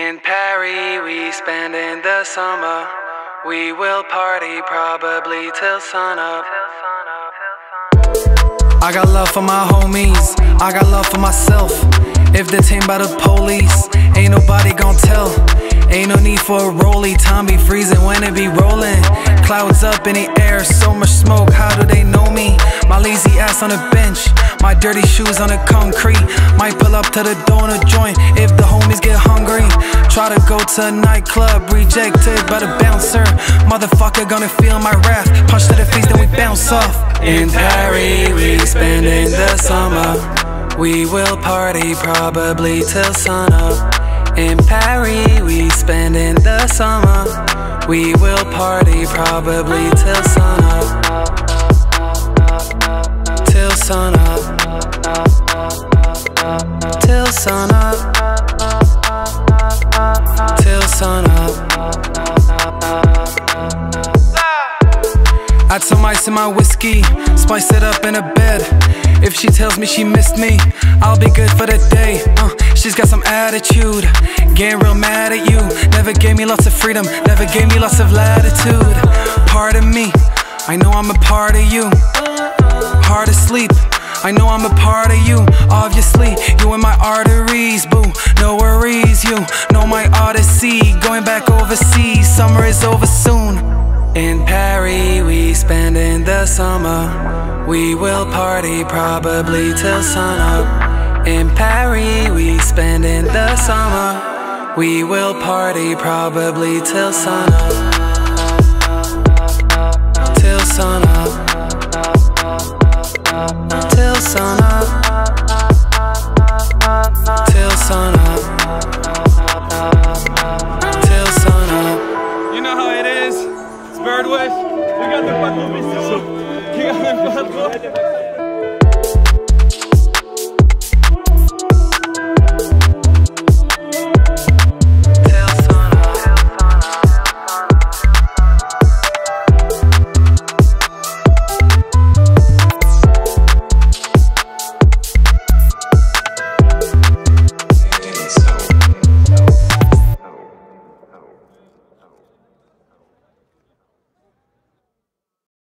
In Paris, we spending the summer. We will party probably till sun up. I got love for my homies, I got love for myself. If the team by the police, ain't nobody gon' tell. Ain't no need for a rollie, time be freezing when it be rolling. Clouds up in the air, so much smoke, how do they know me? My lazy ass on the bench, my dirty shoes on the concrete. Might pull up to the donut joint if the homies get hungry. Try to go to a nightclub, rejected by the bouncer. Motherfucker gonna feel my wrath, punch to the face then we bounce off. In Paris, we spending the summer. We will party probably till sun up. In Paris, we spending the summer. We will party probably till sun up. Till sun up. Till sun up. Till sun up. Add some ice in my whiskey, spice it up in a bed. If she tells me she missed me, I'll be good for the day. She's got some attitude, getting real mad at you. Never gave me lots of freedom, never gave me lots of latitude. Part of me, I know I'm a part of you. Hard asleep, I know I'm a part of you. Obviously, you in my arteries, boo. No worries, you know my odyssey. Going back overseas, summer is over soon. In Paris, we spending the summer. We will party probably till sun up. In Paris, we spending the summer. We will party probably till sun up. Till sun up. Till sun up. Till sun up.